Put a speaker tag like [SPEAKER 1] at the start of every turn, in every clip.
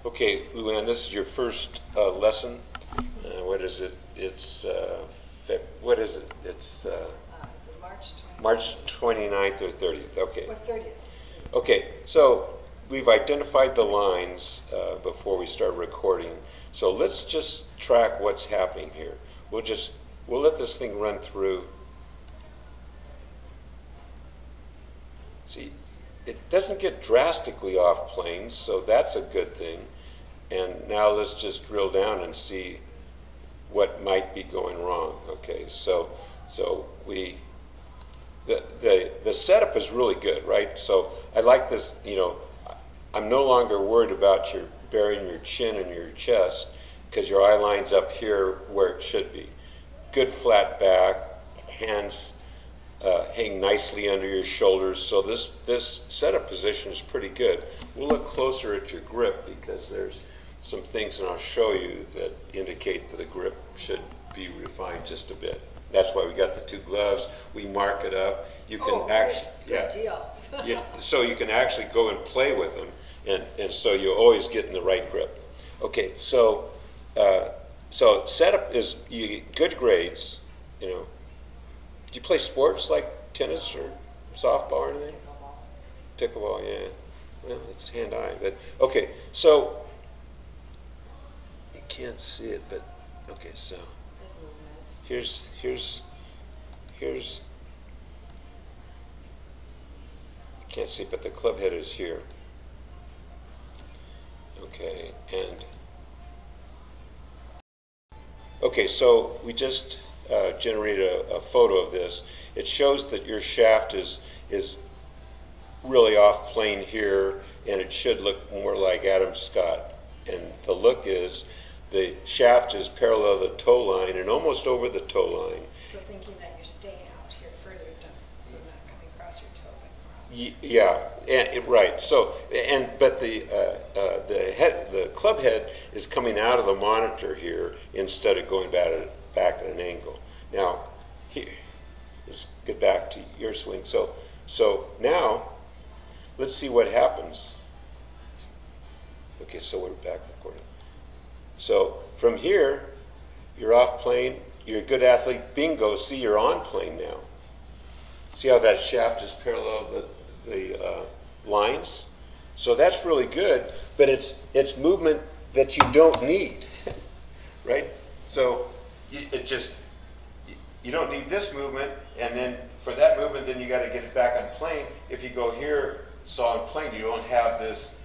[SPEAKER 1] Okay, Luanne, this is your first lesson. What is it? It's, what is it? It's
[SPEAKER 2] the
[SPEAKER 1] March 29th or 30th. Okay.
[SPEAKER 2] Or 30th.
[SPEAKER 1] Okay, so we've identified the lines before we start recording. So let's just track what's happening here. We'll let this thing run through. See, it doesn't get drastically off plane, so that's a good thing. And now let's just drill down and see what might be going wrong. Okay, so the setup is really good, right? So I like this, you know, I'm no longer worried about your burying your chin in your chest because your eye line's up here where it should be. Good flat back, hands hang nicely under your shoulders. So this setup position is pretty good. We'll look closer at your grip because there's some things, and I'll show you, that indicate that the grip should be refined just a bit. That's why we got the two gloves. We mark it up. You can actually,
[SPEAKER 2] good deal.
[SPEAKER 1] yeah, so you can actually go and play with them, and so you always get in the right grip. Okay, so setup is, you get good grades. You know, do you play sports like tennis or softball or anything? Pickleball, yeah. Well, it's hand-eye, but okay. So you can't see it, but okay. So here's you can't see, but the club head is here. Okay, and okay, so we just generated a photo of this. It shows that your shaft is really off plane here, and it should look more like Adam Scott. And the look is the shaft is parallel to the toe line and almost over the toe line.
[SPEAKER 2] So thinking that you're staying out here further, so not coming across your toe, but across.
[SPEAKER 1] Yeah, right. So, but the club head is coming out of the monitor here instead of going back at an angle. Now, here, let's get back to your swing. So now, let's see what happens. Okay, so we're back recording. So from here, you're off plane, you're a good athlete, bingo, see, you're on plane now. See how that shaft is parallel the lines? So that's really good, but it's movement that you don't need, right? So you don't need this movement, and then for that movement, then you got to get it back on plane. If you go here, it's on plane, you don't have this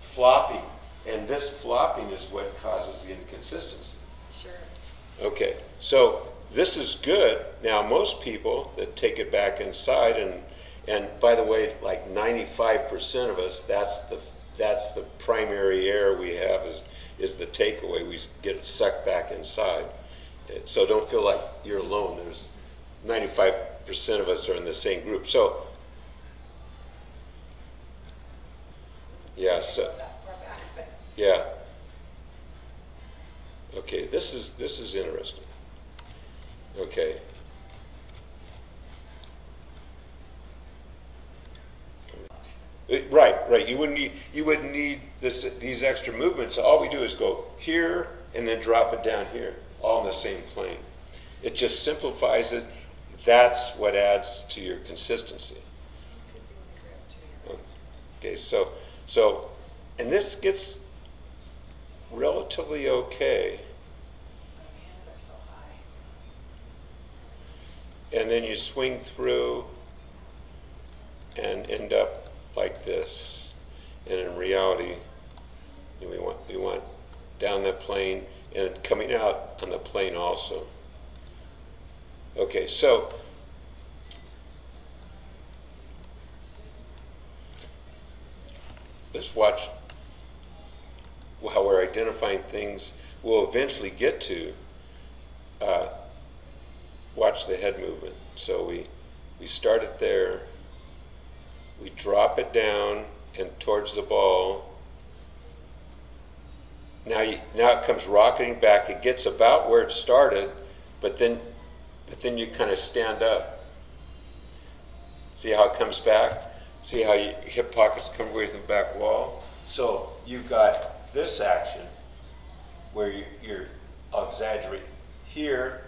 [SPEAKER 1] flopping. And this flopping is what causes the inconsistency.
[SPEAKER 2] Sure. Okay,
[SPEAKER 1] so this is good. Now, most people that take it back inside, and by the way, like 95% of us, that's the primary error we have is the takeaway. We get it sucked back inside. So don't feel like you're alone. There's 95% of us are in the same group. So yeah, so. Yeah. Okay, this is interesting. Okay. Right. You wouldn't need these extra movements. All we do is go here and then drop it down here, all in the same plane. It just simplifies it. That's what adds to your consistency. Okay, so and this gets relatively okay.
[SPEAKER 2] My hands are so high.
[SPEAKER 1] And then you swing through and end up like this. And in reality, we want down that plane and coming out on the plane also. Okay, so let's watch how we're identifying things we'll eventually get to. Watch the head movement. So we start it there, we drop it down and towards the ball. Now it comes rocketing back. It gets about where it started, but then you kind of stand up. See how it comes back? See how your hip pockets come away from the back wall? So you've got this action where I'll exaggerate here,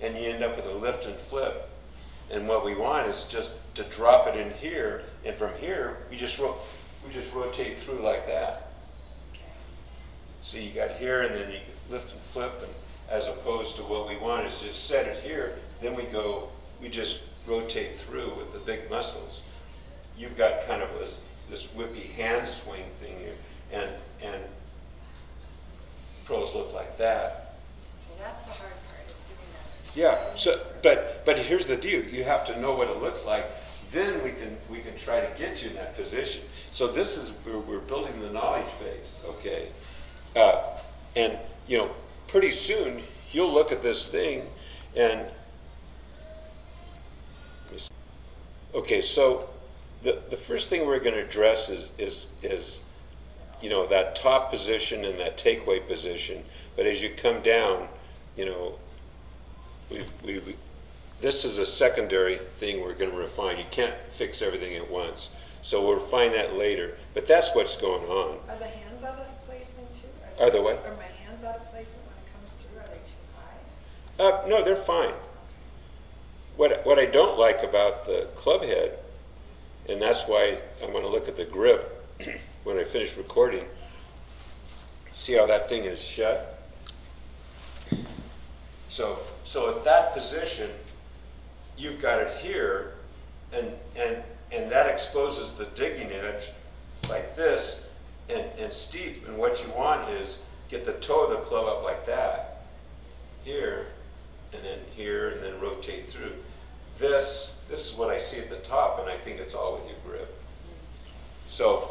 [SPEAKER 1] and you end up with a lift and flip. And what we want is just to drop it in here, and from here we just rotate through like that. So you got here, and then you lift and flip, and as opposed to what we want is just set it here. Then we just rotate through with the big muscles. You've got kind of this whippy hand swing thing here, and pros look like that.
[SPEAKER 2] So that's the hard part, is doing that.
[SPEAKER 1] Yeah. So, but here's the deal: you have to know what it looks like. Then we can try to get you in that position. So this is where we're building the knowledge base. Okay. And you know, pretty soon you'll look at this thing, and okay. So the first thing we're going to address is you know, that top position and that takeaway position. But as you come down, you know, this is a secondary thing we're going to refine. You can't fix everything at once. So we'll refine that later. But that's what's going on.
[SPEAKER 2] Are the hands out of placement too?
[SPEAKER 1] Are the what?
[SPEAKER 2] Are my hands out of placement when it comes through? Are they too high?
[SPEAKER 1] No, they're fine. What I don't like about the club head, and that's why I'm going to look at the grip when I finish recording. See how that thing is shut? So at that position, you've got it here, and that exposes the digging edge like this and steep. And what you want is get the toe of the club up like that, here, and then rotate through. This is what I see at the top, and I think it's all with your grip. So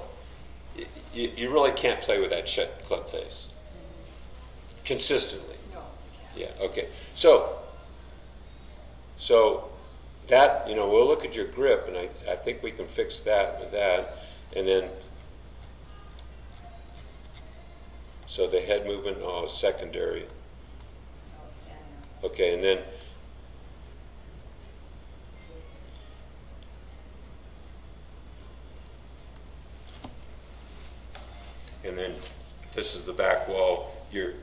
[SPEAKER 1] you really can't play with that shut club face consistently.
[SPEAKER 2] No, you can't.
[SPEAKER 1] Yeah, okay. So that, you know, we'll look at your grip, and I think we can fix that with that. And then, so the head movement, is secondary.
[SPEAKER 2] I'll stand up.
[SPEAKER 1] Okay, and then, this is the back wall. You're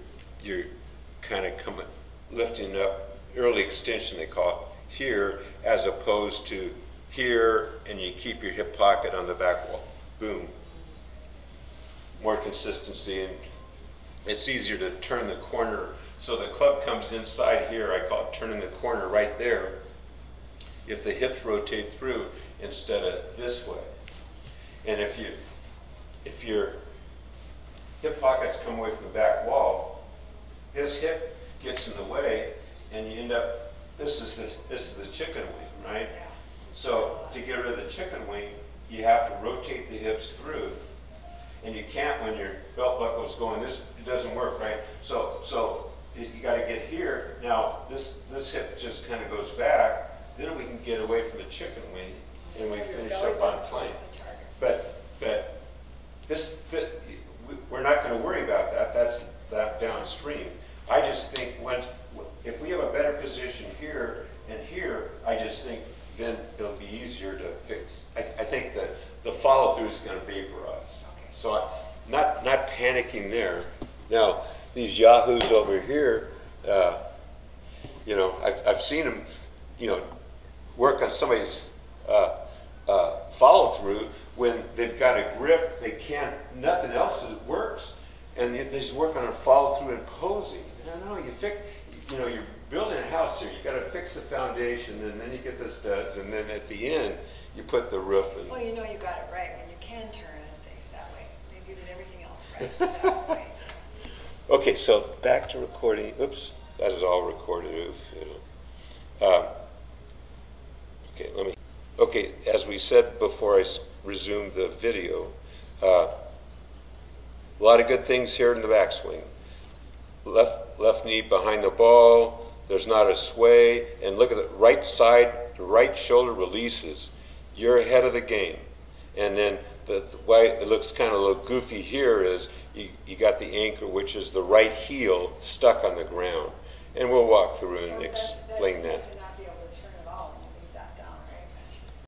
[SPEAKER 1] kind of lifting up, early extension they call it, here, as opposed to here, and you keep your hip pocket on the back wall. Boom. More consistency, and it's easier to turn the corner. So the club comes inside here. I call it turning the corner right there, if the hips rotate through instead of this way. And if your hip pockets come away from the back wall, his hip gets in the way, and you end up, this is the chicken wing, right?
[SPEAKER 2] Yeah.
[SPEAKER 1] So to get rid of the chicken wing, you have to rotate the hips through, and you can't when your belt buckle's going this. It doesn't work, right? So you got to get here. Now this hip just kind of goes back. Then we can get away from the chicken wing, and we finish up on plane. But we're not going to worry about that. That's that downstream. I just think if we have a better position here and here, I just think then it'll be easier to fix. I think that the follow through is going to vaporize.
[SPEAKER 2] Okay.
[SPEAKER 1] So I'm not panicking there. Now these yahoos over here, you know, I've seen them, you know, work on somebody's follow through when they've got a grip, they can't, nothing else works, and they just work on a follow through and posing. I don't know, you know, you're building a house here, you got to fix the foundation, and then you get the studs, and then at the end you put the roof. And
[SPEAKER 2] well, you know you got it right when you can turn and face that way. Maybe you did everything else right that way.
[SPEAKER 1] Okay, so back to recording. Oops, that is all recorded. Oof. Okay, as we said before I resumed the video, a lot of good things here in the backswing. Left knee behind the ball, there's not a sway, and look at the right side, the right shoulder releases. You're ahead of the game. And then the way it looks kind of a little goofy here is you got the anchor, which is the right heel stuck on the ground. And we'll walk through and explain that.